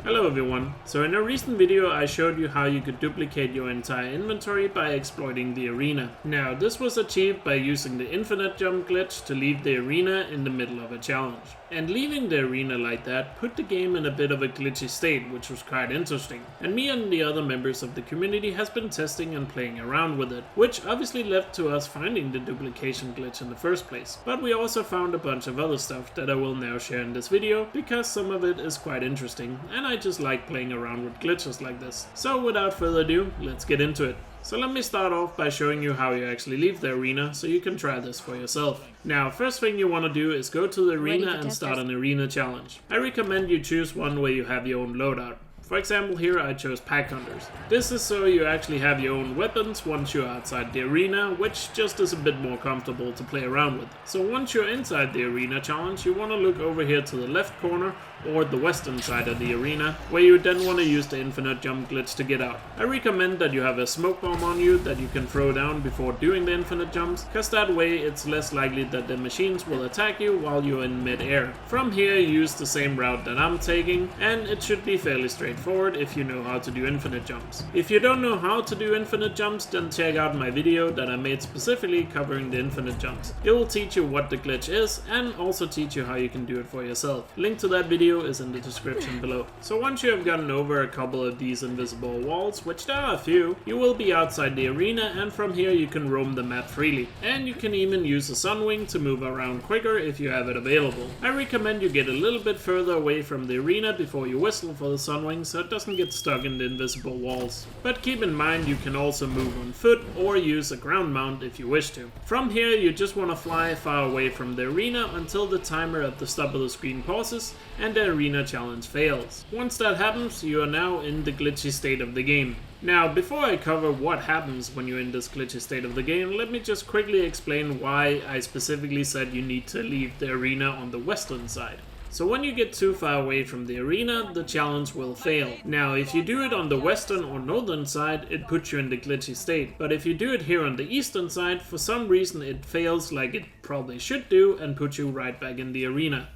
Hello everyone, so in a recent video I showed you how you could duplicate your entire inventory by exploiting the arena. Now this was achieved by using the infinite jump glitch to leave the arena in the middle of a challenge. And leaving the arena like that put the game in a bit of a glitchy state, which was quite interesting. And me and the other members of the community has been testing and playing around with it, which obviously led to us finding the duplication glitch in the first place. But we also found a bunch of other stuff that I will now share in this video, because some of it is quite interesting, and I just like playing around with glitches like this. So without further ado, let's get into it. So let me start off by showing you how you actually leave the arena, so you can try this for yourself. Now, first thing you want to do is go to the arena and start an arena challenge. I recommend you choose one where you have your own loadout. For example, here I chose pack hunters. This is so you actually have your own weapons once you're outside the arena, which just is a bit more comfortable to play around with. So once you're inside the arena challenge, you want to look over here to the left corner or the western side of the arena, where you then want to use the infinite jump glitch to get out. I recommend that you have a smoke bomb on you that you can throw down before doing the infinite jumps, cause that way it's less likely that the machines will attack you while you're in mid-air. From here use the same route that I'm taking, and it should be fairly straightforward if you know how to do infinite jumps. If you don't know how to do infinite jumps, then check out my video that I made specifically covering the infinite jumps. It will teach you what the glitch is and also teach you how you can do it for yourself. Link to that video is in the description below. So once you have gotten over a couple of these invisible walls, which there are a few, you will be outside the arena, and from here you can roam the map freely. And you can even use a sunwing to move around quicker if you have it available. I recommend you get a little bit further away from the arena before you whistle for the sunwing, so it doesn't get stuck in the invisible walls. But keep in mind you can also move on foot or use a ground mount if you wish to. From here you just want to fly far away from the arena until the timer at the stop of the screen pauses and the arena challenge fails. Once that happens, you are now in the glitchy state of the game. Now, before I cover what happens when you're in this glitchy state of the game, let me just quickly explain why I specifically said you need to leave the arena on the western side. So when you get too far away from the arena, the challenge will fail. Now, if you do it on the western or northern side, it puts you in the glitchy state. But if you do it here on the eastern side, for some reason it fails like it probably should do and puts you right back in the arena.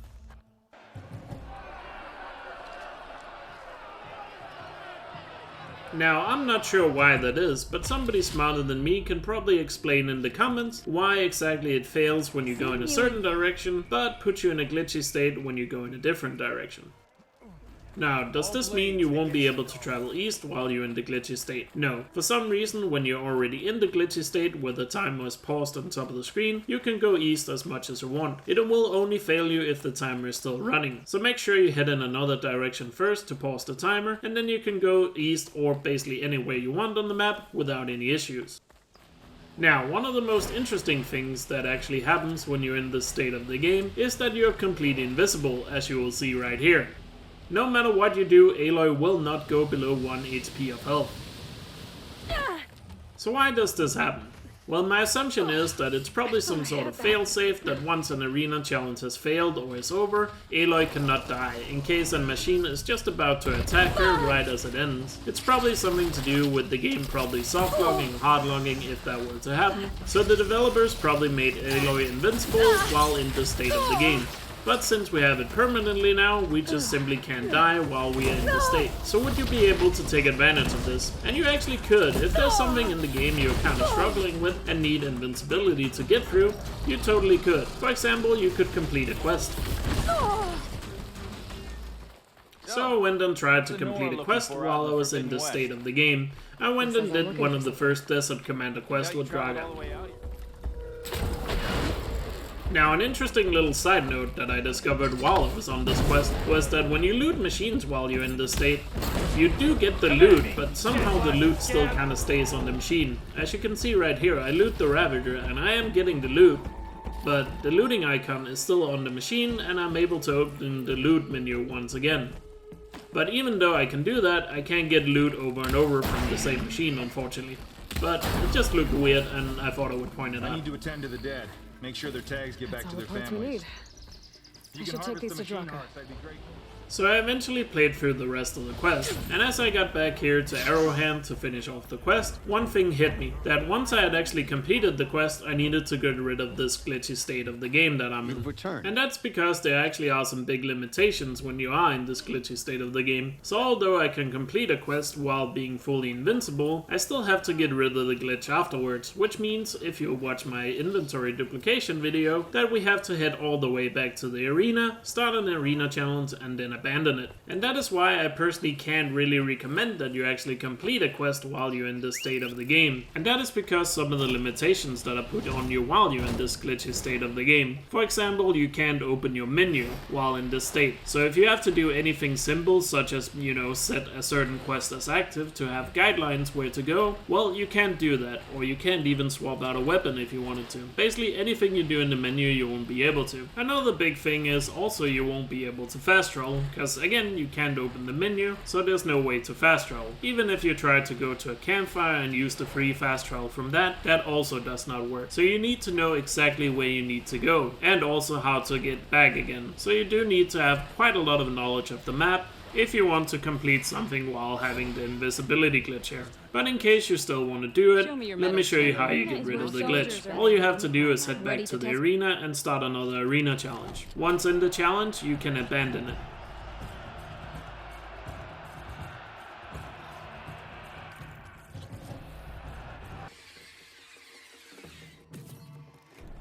Now, I'm not sure why that is, but somebody smarter than me can probably explain in the comments why exactly it fails when you go in a certain direction, but puts you in a glitchy state when you go in a different direction. Now, does this mean you won't be able to travel east while you're in the glitchy state? No. For some reason, when you're already in the glitchy state where the timer is paused on top of the screen, you can go east as much as you want. It will only fail you if the timer is still running. So make sure you head in another direction first to pause the timer, and then you can go east or basically anywhere you want on the map without any issues. Now, one of the most interesting things that actually happens when you're in this state of the game is that you're completely invisible, as you will see right here. No matter what you do, Aloy will not go below 1 HP of health. So why does this happen? Well, my assumption is that it's probably some sort of failsafe that once an arena challenge has failed or is over, Aloy cannot die, in case a machine is just about to attack her right as it ends. It's probably something to do with the game probably softlogging or hardlogging if that were to happen, so the developers probably made Aloy invincible while in this state of the game. But since we have it permanently now, we just simply can't die while we are in this state. So would you be able to take advantage of this? And you actually could. If there's something in the game you're kind of struggling with and need invincibility to get through, you totally could. For example, you could complete a quest. So I went and tried to complete a quest while I was in this state of the game. I went and did one of the first Desert Commander quests with Draga. Now, an interesting little side note that I discovered while I was on this quest was that when you loot machines while you're in this state, you do get the loot, but somehow the loot still kinda stays on the machine. As you can see right here, I loot the Ravager and I am getting the loot, but the looting icon is still on the machine and I'm able to open the loot menu once again. But even though I can do that, I can't get loot over and over from the same machine, unfortunately. But it just looked weird and I thought I would point it out. I need to attend to the dead. Make sure their tags get back to their families. I should take these to Drucker. So I eventually played through the rest of the quest, and as I got back here to Arrowhand to finish off the quest, one thing hit me, that once I had actually completed the quest, I needed to get rid of this glitchy state of the game that I'm in. And that's because there actually are some big limitations when you are in this glitchy state of the game. So although I can complete a quest while being fully invincible, I still have to get rid of the glitch afterwards, which means, if you watch my inventory duplication video, that we have to head all the way back to the arena, start an arena challenge, and then abandon it. And that is why I personally can't really recommend that you actually complete a quest while you're in this state of the game. And that is because some of the limitations that are put on you while you're in this glitchy state of the game. For example, you can't open your menu while in this state. So if you have to do anything simple, such as, set a certain quest as active to have guidelines where to go, well, you can't do that. Or you can't even swap out a weapon if you wanted to. Basically, anything you do in the menu, you won't be able to. Another big thing is also you won't be able to fast travel, because again, you can't open the menu, so there's no way to fast travel. Even if you try to go to a campfire and use the free fast travel from that also does not work. So you need to know exactly where you need to go, and also how to get back again. So you do need to have quite a lot of knowledge of the map if you want to complete something while having the invisibility glitch here. But in case you still want to do it, let me show you how you get rid of the glitch. All you have to do is head back to the arena and start another arena challenge. Once in the challenge, you can abandon it.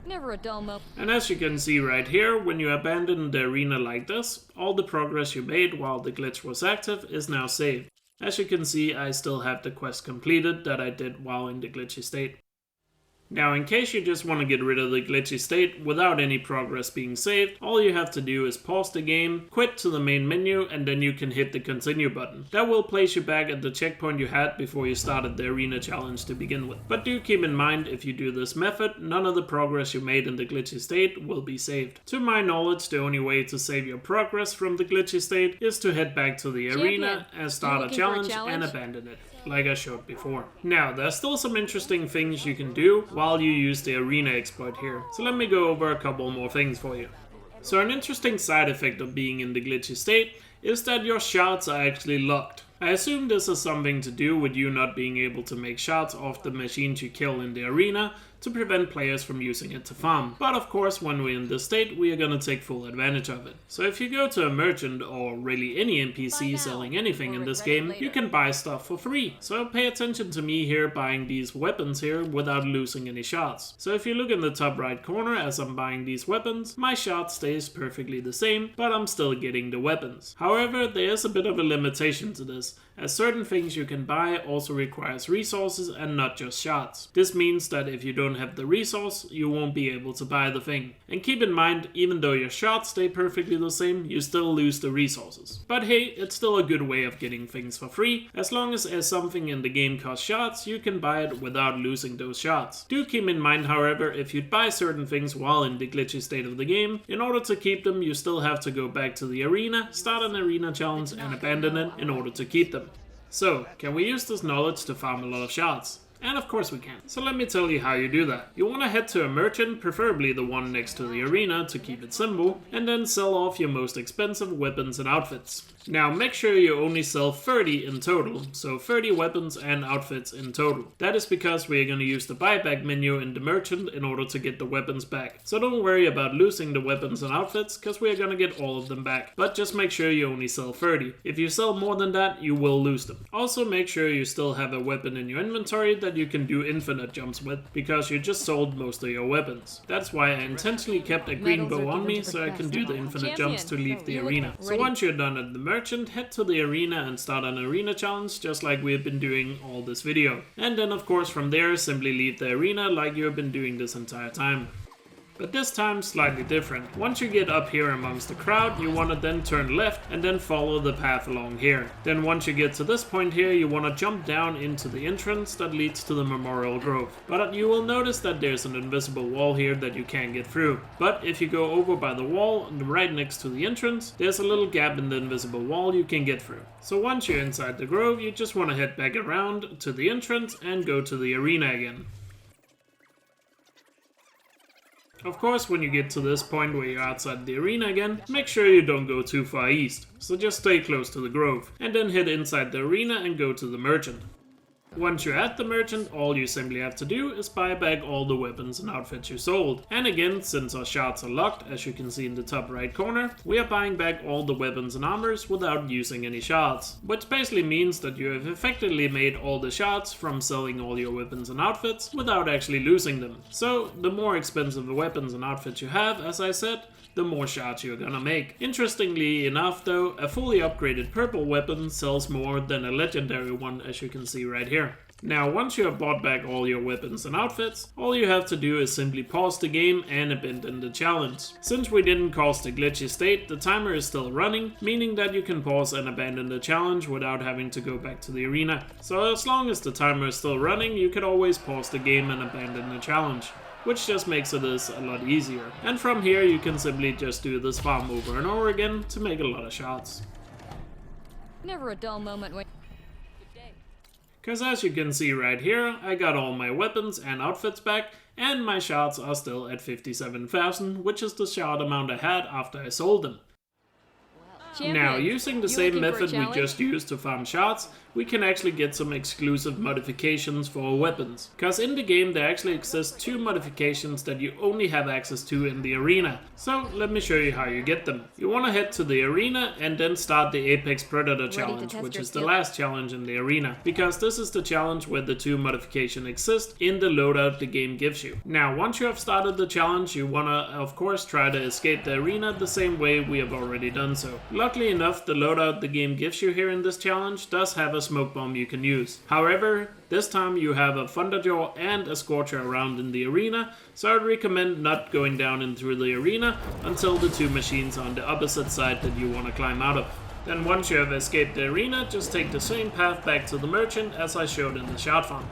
Never a dull moment. And as you can see right here, when you abandon the arena like this, all the progress you made while the glitch was active is now saved. As you can see, I still have the quest completed that I did while in the glitchy state. Now, in case you just want to get rid of the glitchy state without any progress being saved, all you have to do is pause the game, quit to the main menu, and then you can hit the continue button. That will place you back at the checkpoint you had before you started the arena challenge to begin with. But do keep in mind, if you do this method, none of the progress you made in the glitchy state will be saved. To my knowledge, the only way to save your progress from the glitchy state is to head back to the arena and start a challenge and abandon it, like I showed before. Now, there's still some interesting things you can do while you use the arena exploit here, so let me go over a couple more things for you. So an interesting side effect of being in the glitchy state is that your shards are actually locked. I assume this is something to do with you not being able to make shards off the machines you kill in the arena to prevent players from using it to farm. But of course, when we're in this state, we are gonna take full advantage of it. So if you go to a merchant, or really any NPC selling anything in this game, you can buy stuff for free. So pay attention to me here buying these weapons here without losing any shards. So if you look in the top right corner as I'm buying these weapons, my shard stays perfectly the same, but I'm still getting the weapons. However, there is a bit of a limitation to this, as certain things you can buy also requires resources and not just shards. This means that if you don't have the resource, you won't be able to buy the thing. And keep in mind, even though your shards stay perfectly the same, you still lose the resources. But hey, it's still a good way of getting things for free. As long as something in the game costs shards, you can buy it without losing those shards. Do keep in mind, however, if you buy certain things while in the glitchy state of the game, in order to keep them, you still have to go back to the arena, start an arena challenge and abandon it in order to keep them. So, can we use this knowledge to farm a lot of shards? And of course we can. So let me tell you how you do that. You want to head to a merchant, preferably the one next to the arena to keep it simple, and then sell off your most expensive weapons and outfits. Now make sure you only sell 30 in total, so 30 weapons and outfits in total. That is because we are going to use the buyback menu in the merchant in order to get the weapons back. So don't worry about losing the weapons and outfits, because we are going to get all of them back. But just make sure you only sell 30. If you sell more than that, you will lose them. Also make sure you still have a weapon in your inventory that you can do infinite jumps with, because you just sold most of your weapons. That's why I intentionally kept a green bow on me, so I can do the infinite jumps to leave the arena. So once you're done at the merchant, head to the arena and start an arena challenge, just like we've been doing all this video. And then of course from there, simply leave the arena like you've been doing this entire time. But this time slightly different. Once you get up here amongst the crowd, you want to then turn left and then follow the path along here. Then once you get to this point here, you want to jump down into the entrance that leads to the Memorial Grove. But you will notice that there's an invisible wall here that you can't get through. But if you go over by the wall right next to the entrance, there's a little gap in the invisible wall you can get through. So once you're inside the grove, you just want to head back around to the entrance and go to the arena again. Of course, when you get to this point where you're outside the arena again, make sure you don't go too far east, so just stay close to the grove, and then head inside the arena and go to the merchant. Once you're at the merchant, all you simply have to do is buy back all the weapons and outfits you sold. And again, since our shards are locked, as you can see in the top right corner, we are buying back all the weapons and armors without using any shards. Which basically means that you have effectively made all the shards from selling all your weapons and outfits without actually losing them. So, the more expensive the weapons and outfits you have, as I said, the more shards you're gonna make. Interestingly enough though, a fully upgraded purple weapon sells more than a legendary one, as you can see right here. Now, once you have bought back all your weapons and outfits, all you have to do is simply pause the game and abandon the challenge. Since we didn't cause the Glitchy State, the timer is still running, meaning that you can pause and abandon the challenge without having to go back to the arena. So as long as the timer is still running, you can always pause the game and abandon the challenge, which just makes it a lot easier. And from here you can simply just do this farm over and over again to make a lot of shards. Never a dull moment when... Cause as you can see right here, I got all my weapons and outfits back, and my shards are still at 57,000, which is the shard amount I had after I sold them. Champion, now, using the you same looking for a method we challenge? just used to farm shards, we can actually get some exclusive modifications for our weapons. Cause in the game there actually exist 2 modifications that you only have access to in the arena. So let me show you how you get them. You want to head to the arena and then start the Apex Predator challenge, which is the last challenge in the arena. Because this is the challenge where the 2 modifications exist in the loadout the game gives you. Now, once you have started the challenge, you want to of course try to escape the arena the same way we have already done so. Luckily enough, the loadout the game gives you here in this challenge does have a smoke bomb you can use. However, this time you have a Thunderjaw and a Scorcher around in the arena, so I'd recommend not going down and through the arena until the 2 machines are on the opposite side that you want to climb out of. Then once you have escaped the arena, just take the same path back to the merchant as I showed in the shard farm.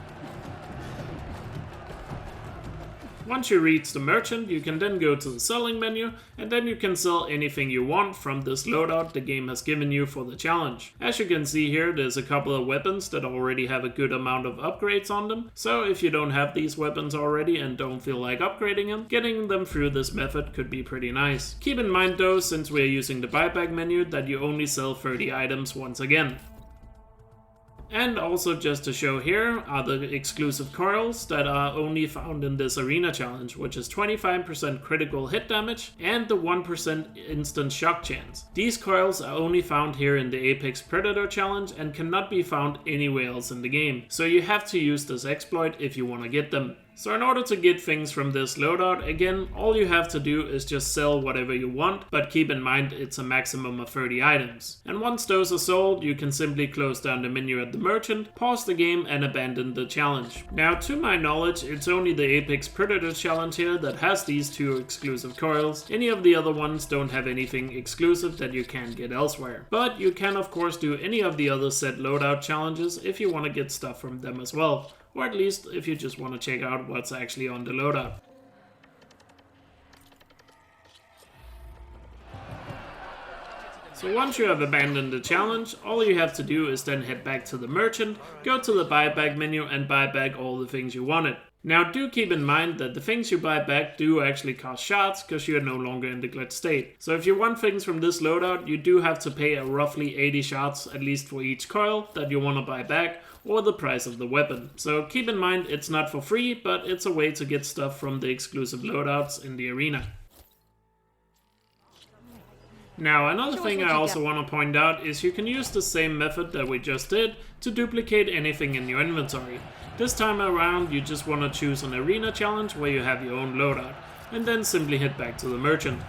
Once you reach the merchant, you can then go to the selling menu, and then you can sell anything you want from this loadout the game has given you for the challenge. As you can see here, there's a couple of weapons that already have a good amount of upgrades on them, so if you don't have these weapons already and don't feel like upgrading them, getting them through this method could be pretty nice. Keep in mind though, since we are using the buyback menu, that you only sell 30 items once again. And also just to show here are the exclusive coils that are only found in this arena challenge, which is 25% critical hit damage and the 1% instant shock chance. These coils are only found here in the Apex Predator challenge and cannot be found anywhere else in the game, so you have to use this exploit if you want to get them. So in order to get things from this loadout, again, all you have to do is just sell whatever you want, but keep in mind it's a maximum of 30 items. And once those are sold, you can simply close down the menu at the merchant, pause the game and abandon the challenge. Now, to my knowledge, it's only the Apex Predator challenge here that has these 2 exclusive coils. Any of the other ones don't have anything exclusive that you can't get elsewhere. But you can of course do any of the other set loadout challenges if you want to get stuff from them as well. Or at least if you just want to check out what's actually on the loadout. So once you have abandoned the challenge, all you have to do is then head back to the merchant, go to the buyback menu and buy back all the things you wanted. Now do keep in mind that the things you buy back do actually cost shards because you are no longer in the glitch state. So if you want things from this loadout, you do have to pay a roughly 80 shards at least for each coil that you want to buy back, or the price of the weapon. So keep in mind it's not for free, but it's a way to get stuff from the exclusive loadouts in the arena. Now another thing I also want to point out is you can use the same method that we just did to duplicate anything in your inventory. This time around you just want to choose an arena challenge where you have your own loadout, and then simply head back to the merchant.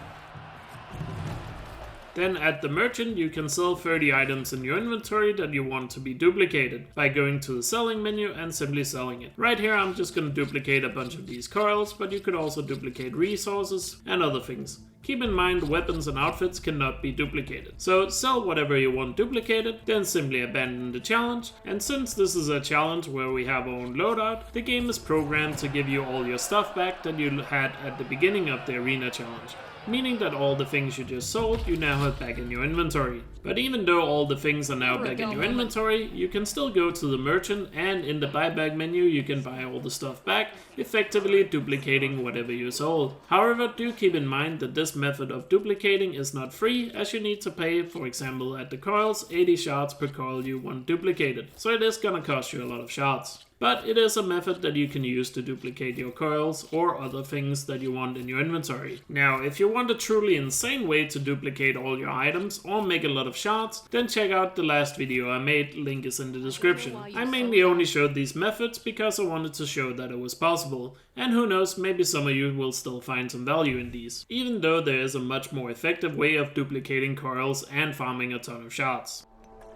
Then at the merchant you can sell 30 items in your inventory that you want to be duplicated by going to the selling menu and simply selling it. Right here I'm just going to duplicate a bunch of these coils, but you could also duplicate resources and other things. Keep in mind weapons and outfits cannot be duplicated. So sell whatever you want duplicated, then simply abandon the challenge, and since this is a challenge where we have our own loadout, the game is programmed to give you all your stuff back that you had at the beginning of the arena challenge. meaning that all the things you just sold you now have back in your inventory. But even though all the things are now back in your inventory, you can still go to the merchant, and in the buyback menu you can buy all the stuff back, effectively duplicating whatever you sold. However, do keep in mind that this method of duplicating is not free, as you need to pay, for example at the coils, 80 shards per coil you want duplicated, so it is gonna cost you a lot of shards. But it is a method that you can use to duplicate your coils or other things that you want in your inventory. Now, if you want a truly insane way to duplicate all your items or make a lot of shards, then check out the last video I made, link is in the description. I mainly only showed these methods because I wanted to show that it was possible, and who knows, maybe some of you will still find some value in these, even though there is a much more effective way of duplicating coils and farming a ton of shards.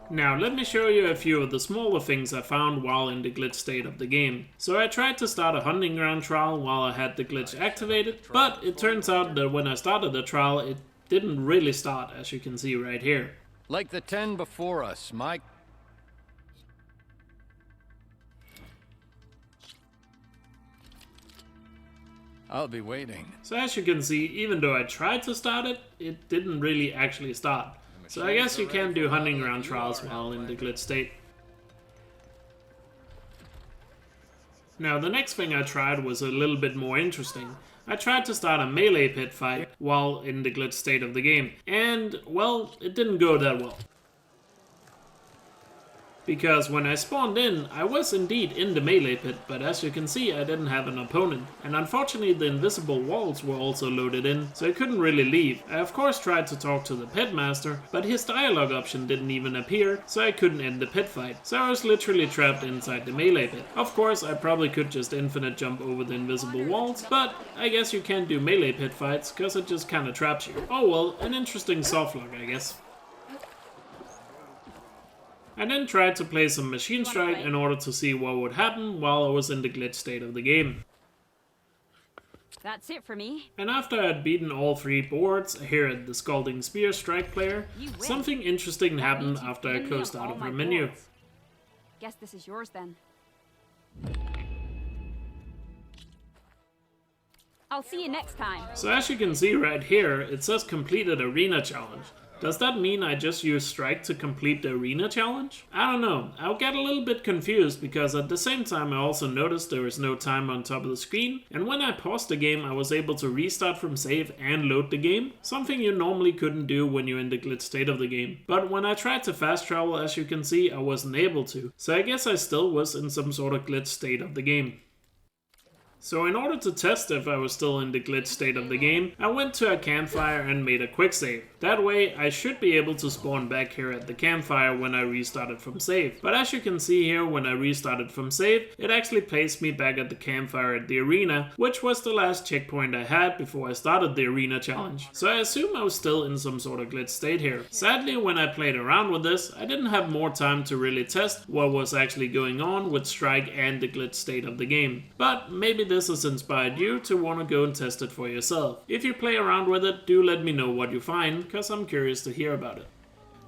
Now let me show you a few of the smaller things I found while in the glitch state of the game. So I tried to start a hunting ground trial while I had the glitch activated, but it turns out that when I started the trial it didn't really start, as you can see right here. Like the 10 before us, Mike. I'll be waiting. So as you can see, even though I tried to start it, it didn't really actually start. So I guess you can do hunting ground trials while in the glitch state. Now the next thing I tried was a little bit more interesting. I tried to start a melee pit fight while in the glitch state of the game, and well, it didn't go that well. Because when I spawned in, I was indeed in the melee pit, but as you can see I didn't have an opponent. And unfortunately the invisible walls were also loaded in, so I couldn't really leave. I of course tried to talk to the pitmaster, but his dialogue option didn't even appear, so I couldn't end the pit fight. So I was literally trapped inside the melee pit. Of course I probably could just infinite jump over the invisible walls, but I guess you can't do melee pit fights, cause it just kinda traps you. Oh well, an interesting softlock I guess. I then tried to play some Machine Strike in order to see what would happen while I was in the glitch state of the game. That's it for me. And after I had beaten all 3 boards here at the Scalding Spear Strike player, something interesting happened after I closed out of the menu. Guess this is yours then. I'll see you next time. So as you can see right here, it says completed arena challenge. Does that mean I just use strike to complete the arena challenge? I don't know. I'll get a little bit confused because at the same time I also noticed there is no timer on top of the screen, and when I paused the game I was able to restart from save and load the game, something you normally couldn't do when you're in the glitch state of the game. But when I tried to fast travel, as you can see, I wasn't able to, so I guess I still was in some sort of glitch state of the game. So in order to test if I was still in the glitch state of the game, I went to a campfire and made a quick save. That way I should be able to spawn back here at the campfire when I restarted from save. But as you can see here, when I restarted from save, it actually placed me back at the campfire at the arena, which was the last checkpoint I had before I started the arena challenge. So I assume I was still in some sort of glitch state here. Sadly, when I played around with this, I didn't have more time to really test what was actually going on with strike and the glitch state of the game. But maybe this has inspired you to want to go and test it for yourself. If you play around with it, do let me know what you find, because I'm curious to hear about it.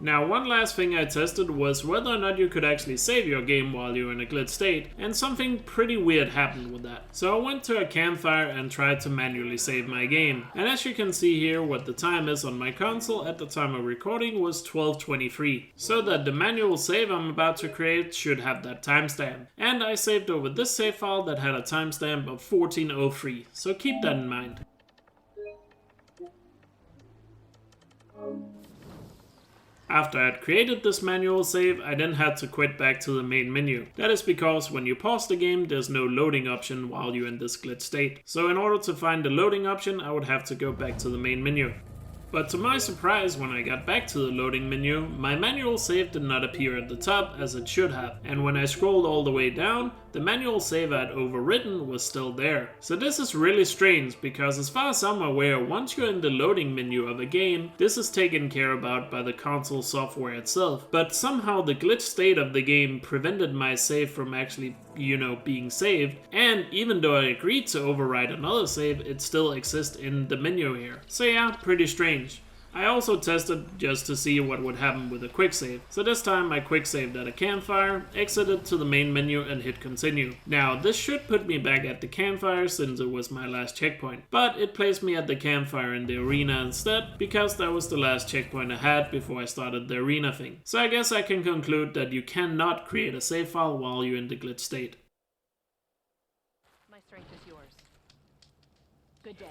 Now, one last thing I tested was whether or not you could actually save your game while you're in a glitch state, and something pretty weird happened with that. So I went to a campfire and tried to manually save my game, and as you can see here, what the time is on my console at the time of recording was 12:23, so that the manual save I'm about to create should have that timestamp. And I saved over this save file that had a timestamp of 14:03, so keep that in mind. After I had created this manual save, I then had to quit back to the main menu. That is because when you pause the game, there's no loading option while you're in this glitch state. So in order to find the loading option, I would have to go back to the main menu. But to my surprise, when I got back to the loading menu, my manual save did not appear at the top as it should have. And when I scrolled all the way down, the manual save I had overwritten was still there. So this is really strange, because as far as I'm aware, once you're in the loading menu of a game, this is taken care about by the console software itself. But somehow the glitch state of the game prevented my save from actually, being saved. And even though I agreed to overwrite another save, it still exists in the menu here. So yeah, pretty strange. I also tested just to see what would happen with a quick save. So this time I quick saved at a campfire, exited to the main menu and hit continue. Now this should put me back at the campfire since it was my last checkpoint, but it placed me at the campfire in the arena instead because that was the last checkpoint I had before I started the arena thing. So I guess I can conclude that you cannot create a save file while you're in the glitch state. My strength is yours. Good day.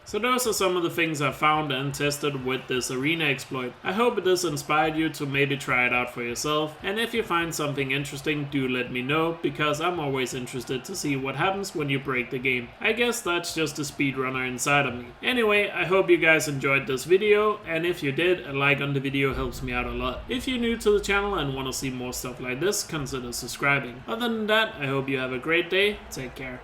So those are some of the things I found and tested with this arena exploit. I hope it has inspired you to maybe try it out for yourself, and if you find something interesting, do let me know, because I'm always interested to see what happens when you break the game. I guess that's just the speedrunner inside of me. Anyway, I hope you guys enjoyed this video, and if you did, a like on the video helps me out a lot. If you're new to the channel and want to see more stuff like this, consider subscribing. Other than that, I hope you have a great day. Take care.